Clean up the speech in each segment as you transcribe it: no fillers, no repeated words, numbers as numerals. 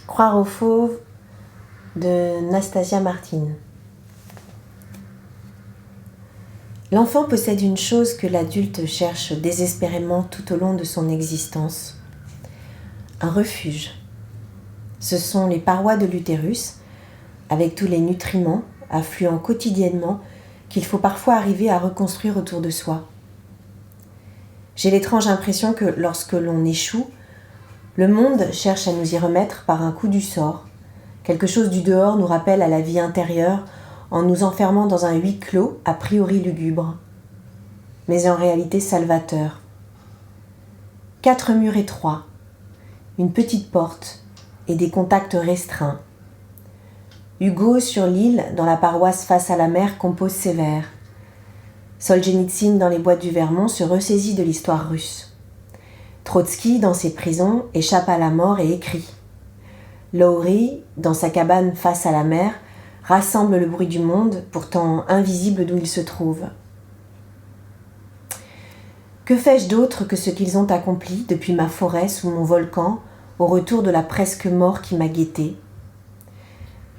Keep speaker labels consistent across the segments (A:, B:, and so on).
A: Croire aux fauves de Nastasia Martin. L'enfant possède une chose que l'adulte cherche désespérément tout au long de son existence, un refuge. Ce sont les parois de l'utérus, avec tous les nutriments affluant quotidiennement qu'il faut parfois arriver à reconstruire autour de soi. J'ai l'étrange impression que lorsque l'on échoue, le monde cherche à nous y remettre par un coup du sort. Quelque chose du dehors nous rappelle à la vie intérieure en nous enfermant dans un huis clos a priori lugubre, mais en réalité salvateur. 4 murs étroits, une petite porte et des contacts restreints. Hugo sur l'île, dans la paroisse face à la mer, compose ses vers. Solzhenitsyn dans les bois du Vermont se ressaisit de l'histoire russe. Trotsky, dans ses prisons, échappe à la mort et écrit. Lowry, dans sa cabane face à la mer, rassemble le bruit du monde, pourtant invisible d'où il se trouve. Que fais-je d'autre que ce qu'ils ont accompli depuis ma forêt sous mon volcan, au retour de la presque mort qui m'a guetté?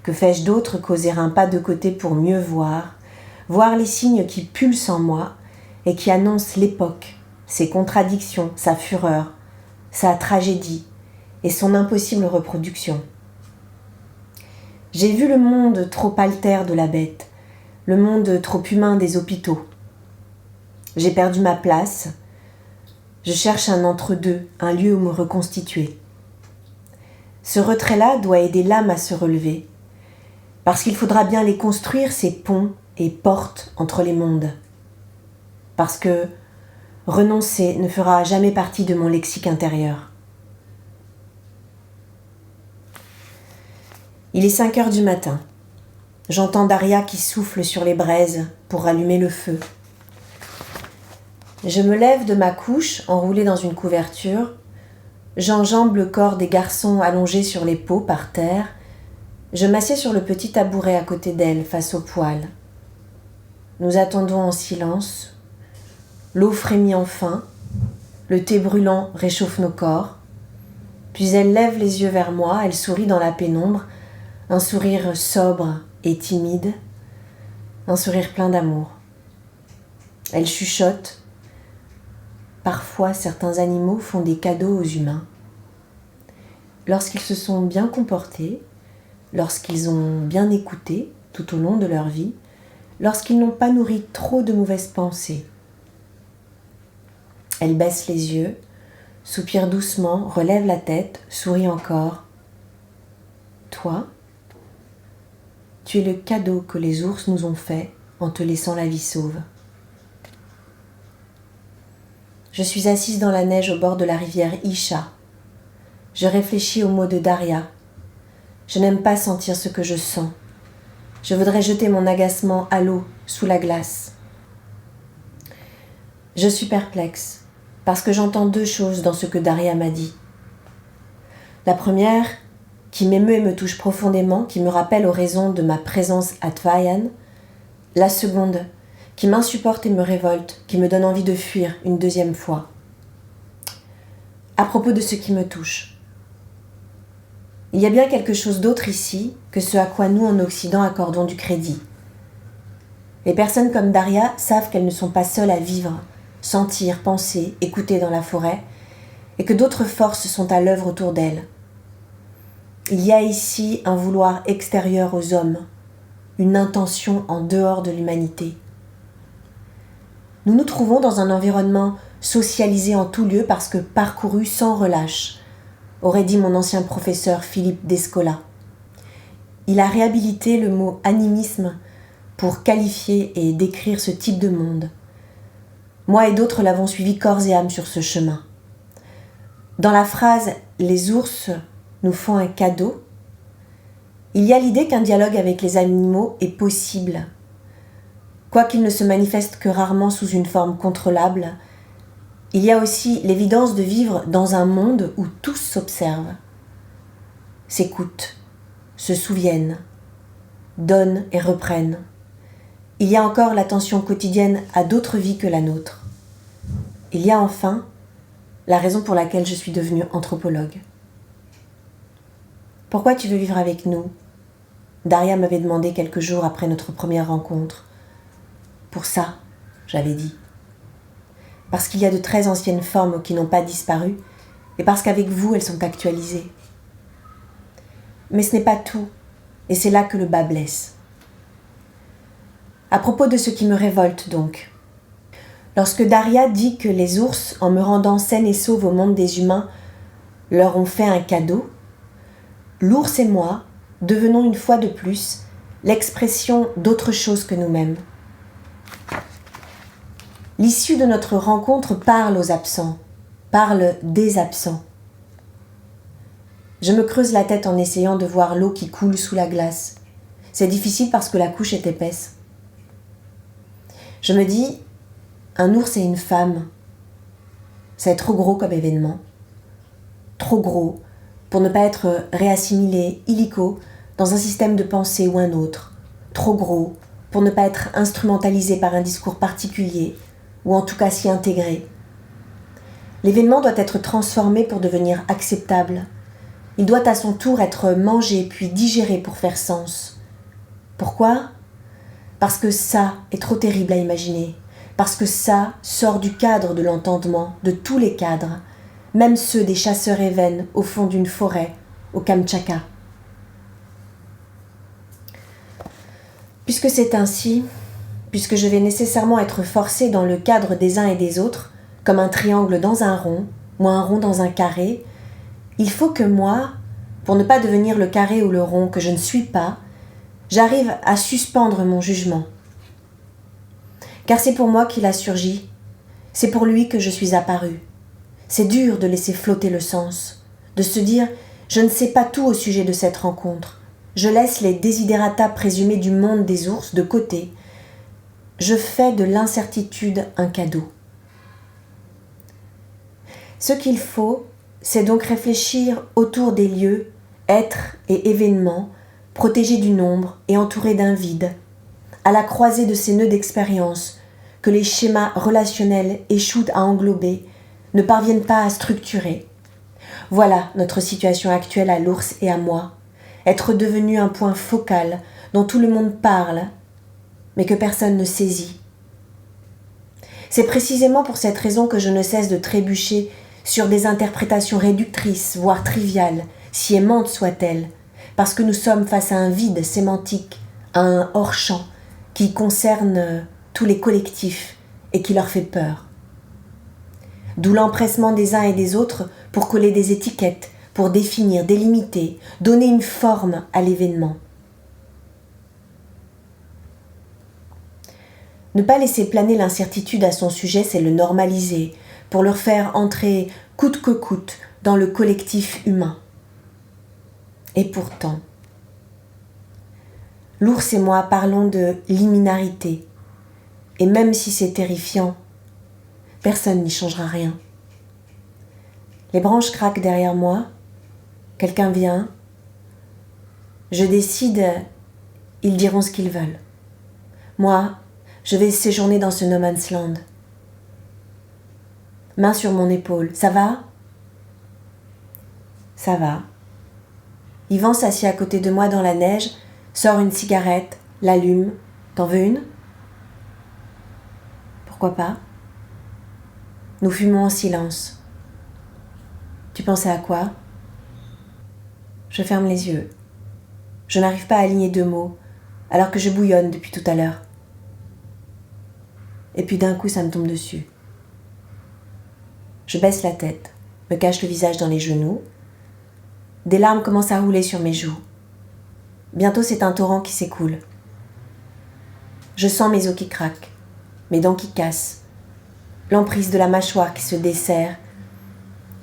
A: Que fais-je d'autre qu'oser un pas de côté pour mieux voir les signes qui pulsent en moi et qui annoncent l'époque, ses contradictions, sa fureur, sa tragédie et son impossible reproduction. J'ai vu le monde trop altère de la bête, le monde trop humain des hôpitaux. J'ai perdu ma place, je cherche un entre-deux, un lieu où me reconstituer. Ce retrait-là doit aider l'âme à se relever, parce qu'il faudra bien les construire, ces ponts et portes entre les mondes. Parce que renoncer ne fera jamais partie de mon lexique intérieur. Il est 5 heures du matin. J'entends Daria qui souffle sur les braises pour rallumer le feu. Je me lève de ma couche enroulée dans une couverture. J'enjambe le corps des garçons allongés sur les pots par terre. Je m'assieds sur le petit tabouret à côté d'elle, face au poêle. Nous attendons en silence. L'eau frémit enfin. Le thé brûlant réchauffe nos corps. Puis elle lève les yeux vers moi, elle sourit dans la pénombre, un sourire sobre et timide, un sourire plein d'amour. Elle chuchote. Parfois, certains animaux font des cadeaux aux humains. Lorsqu'ils se sont bien comportés, lorsqu'ils ont bien écouté tout au long de leur vie, lorsqu'ils n'ont pas nourri trop de mauvaises pensées. Elle baisse les yeux, soupire doucement, relève la tête, sourit encore. Toi, tu es le cadeau que les ours nous ont fait en te laissant la vie sauve. Je suis assise dans la neige au bord de la rivière Isha. Je réfléchis aux mots de Daria. Je n'aime pas sentir ce que je sens. Je voudrais jeter mon agacement à l'eau, sous la glace. Je suis perplexe, parce que j'entends 2 choses dans ce que Daria m'a dit. La première, qui m'émeut et me touche profondément, qui me rappelle aux raisons de ma présence à Tvayan. La seconde, qui m'insupporte et me révolte, qui me donne envie de fuir une 2e fois. À propos de ce qui me touche. Il y a bien quelque chose d'autre ici que ce à quoi nous en Occident accordons du crédit. Les personnes comme Daria savent qu'elles ne sont pas seules à vivre, sentir, penser, écouter dans la forêt, et que d'autres forces sont à l'œuvre autour d'elles. Il y a ici un vouloir extérieur aux hommes, une intention en dehors de l'humanité. Nous nous trouvons dans un environnement socialisé en tout lieu parce que parcouru sans relâche, aurait dit mon ancien professeur Philippe Descola. Il a réhabilité le mot animisme pour qualifier et décrire ce type de monde. Moi et d'autres l'avons suivi corps et âme sur ce chemin. Dans la phrase « Les ours nous font un cadeau », il y a l'idée qu'un dialogue avec les animaux est possible. Quoiqu'il ne se manifeste que rarement sous une forme contrôlable, il y a aussi l'évidence de vivre dans un monde où tous s'observent, s'écoutent, se souviennent, donnent et reprennent. Il y a encore l'attention quotidienne à d'autres vies que la nôtre. Il y a enfin la raison pour laquelle je suis devenue anthropologue. Pourquoi tu veux vivre avec nous ? Daria m'avait demandé quelques jours après notre première rencontre. Pour ça, j'avais dit. Parce qu'il y a de très anciennes formes qui n'ont pas disparu, et parce qu'avec vous, elles sont actualisées. Mais ce n'est pas tout, et c'est là que le bas blesse. À propos de ce qui me révolte donc. Lorsque Daria dit que les ours, en me rendant saine et sauve au monde des humains, leur ont fait un cadeau, l'ours et moi devenons une fois de plus l'expression d'autre chose que nous-mêmes. L'issue de notre rencontre parle aux absents, parle des absents. Je me creuse la tête en essayant de voir l'eau qui coule sous la glace. C'est difficile parce que la couche est épaisse. Je me dis, un ours et une femme, c'est trop gros comme événement. Trop gros pour ne pas être réassimilé illico dans un système de pensée ou un autre. Trop gros pour ne pas être instrumentalisé par un discours particulier ou en tout cas s'y intégrer. L'événement doit être transformé pour devenir acceptable. Il doit à son tour être mangé puis digéré pour faire sens. Pourquoi ? Parce que ça est trop terrible à imaginer. Parce que ça sort du cadre de l'entendement, de tous les cadres, même ceux des chasseurs évènes au fond d'une forêt, au Kamtchatka. Puisque c'est ainsi, puisque je vais nécessairement être forcée dans le cadre des uns et des autres, comme un triangle dans un rond, ou un rond dans un carré, il faut que moi, pour ne pas devenir le carré ou le rond que je ne suis pas, j'arrive à suspendre mon jugement. Car c'est pour moi qu'il a surgi, c'est pour lui que je suis apparue. C'est dur de laisser flotter le sens, de se dire « je ne sais pas tout au sujet de cette rencontre, je laisse les desiderata présumés du monde des ours de côté, je fais de l'incertitude un cadeau ». Ce qu'il faut, c'est donc réfléchir autour des lieux, êtres et événements, protégés du nombre et entourés d'un vide, à la croisée de ces nœuds d'expérience que les schémas relationnels échouent à englober, ne parviennent pas à structurer. Voilà notre situation actuelle à l'ours et à moi, être devenu un point focal dont tout le monde parle, mais que personne ne saisit. C'est précisément pour cette raison que je ne cesse de trébucher sur des interprétations réductrices, voire triviales, si aimantes soient-elles, parce que nous sommes face à un vide sémantique, à un hors-champ qui concerne tous les collectifs et qui leur fait peur. D'où l'empressement des uns et des autres pour coller des étiquettes, pour définir, délimiter, donner une forme à l'événement. Ne pas laisser planer l'incertitude à son sujet, c'est le normaliser, pour leur faire entrer coûte que coûte dans le collectif humain. Et pourtant, l'ours et moi parlons de liminarité, et même si c'est terrifiant, personne n'y changera rien. Les branches craquent derrière moi, quelqu'un vient, je décide, ils diront ce qu'ils veulent. Moi, je vais séjourner dans ce no man's land. Main sur mon épaule, ça va ? Ça va. Yvan s'assied à côté de moi dans la neige, sort une cigarette, l'allume. T'en veux une ? Pourquoi pas ? Nous fumons en silence. Tu pensais à quoi ? Je ferme les yeux. Je n'arrive pas à aligner 2 mots, alors que je bouillonne depuis tout à l'heure. Et puis d'un coup, ça me tombe dessus. Je baisse la tête, me cache le visage dans les genoux. Des larmes commencent à rouler sur mes joues. Bientôt, c'est un torrent qui s'écoule. Je sens mes os qui craquent, mes dents qui cassent, l'emprise de la mâchoire qui se desserre,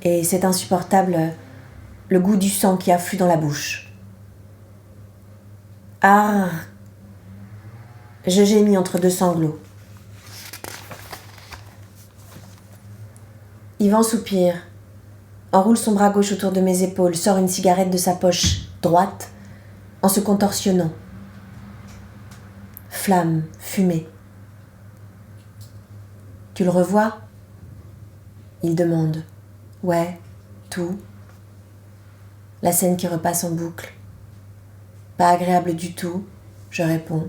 A: et c'est insupportable, le goût du sang qui afflue dans la bouche. Ah ! Je gémis entre 2 sanglots. Yvan soupire, enroule son bras gauche autour de mes épaules, sort une cigarette de sa poche droite en se contorsionnant. Flamme, fumée. Tu le revois ? Il demande. Ouais, tout. La scène qui repasse en boucle. Pas agréable du tout, je réponds.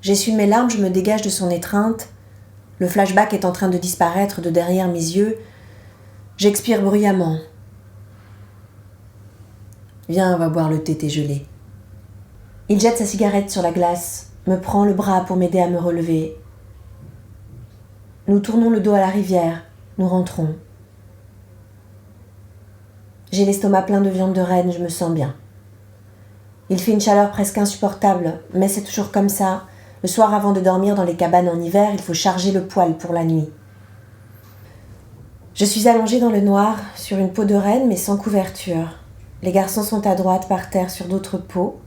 A: J'essuie mes larmes, je me dégage de son étreinte. Le flashback est en train de disparaître de derrière mes yeux. J'expire bruyamment. Viens, on va boire le thé, t'es gelé. Il jette sa cigarette sur la glace, me prend le bras pour m'aider à me relever. Nous tournons le dos à la rivière, nous rentrons. J'ai l'estomac plein de viande de renne, je me sens bien. Il fait une chaleur presque insupportable, mais c'est toujours comme ça. Le soir avant de dormir dans les cabanes en hiver, il faut charger le poêle pour la nuit. Je suis allongée dans le noir, sur une peau de renne mais sans couverture. Les garçons sont à droite par terre sur d'autres peaux.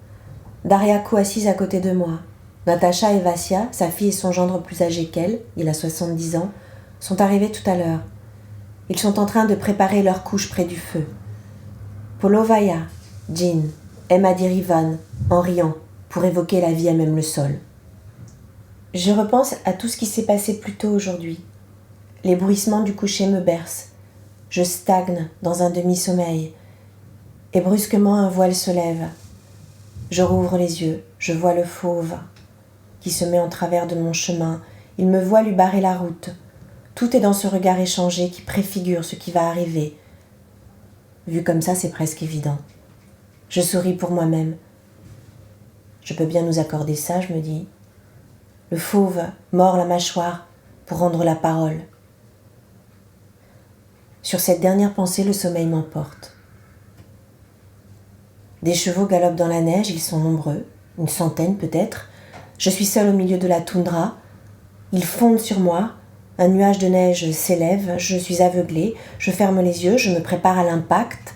A: Daria co-assise à côté de moi. Natacha et Vassia, sa fille et son gendre plus âgé qu'elle, il a 70 ans, sont arrivés tout à l'heure. Ils sont en train de préparer leur couche près du feu. Polovaya, Jean, aime à dire Ivan, en riant, pour évoquer la vie à même le sol. Je repense à tout ce qui s'est passé plus tôt aujourd'hui. Les bruissements du coucher me bercent. Je stagne dans un demi-sommeil. Et brusquement un voile se lève. Je rouvre les yeux, je vois le fauve qui se met en travers de mon chemin. Il me voit lui barrer la route. Tout est dans ce regard échangé qui préfigure ce qui va arriver. Vu comme ça, c'est presque évident. Je souris pour moi-même. Je peux bien nous accorder ça, je me dis. Le fauve mord la mâchoire pour rendre la parole. Sur cette dernière pensée, le sommeil m'emporte. Des chevaux galopent dans la neige, ils sont nombreux, une centaine peut-être. Je suis seule au milieu de la toundra. Ils fondent sur moi, un nuage de neige s'élève, je suis aveuglée, je ferme les yeux, je me prépare à l'impact.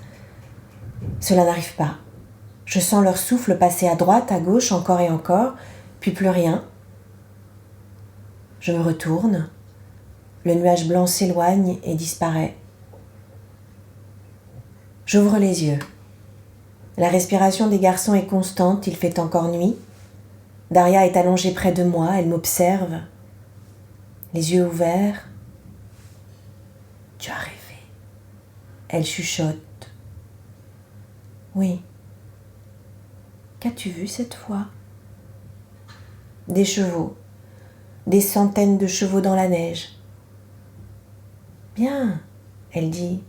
A: Cela n'arrive pas. Je sens leur souffle passer à droite, à gauche, encore et encore, puis plus rien. Je me retourne. Le nuage blanc s'éloigne et disparaît. J'ouvre les yeux. La respiration des garçons est constante, il fait encore nuit. Daria est allongée près de moi, elle m'observe, les yeux ouverts. « Tu as rêvé ?» Elle chuchote. « Oui. Qu'as-tu vu cette fois ?» Des chevaux, des centaines de chevaux dans la neige. « Bien, » elle dit.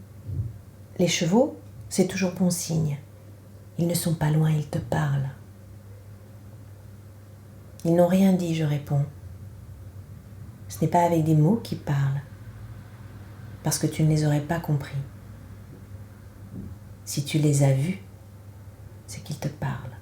A: « Les chevaux, c'est toujours bon signe. Ils ne sont pas loin, ils te parlent. » Ils n'ont rien dit, je réponds. Ce n'est pas avec des mots qu'ils parlent, parce que tu ne les aurais pas compris. Si tu les as vus, c'est qu'ils te parlent.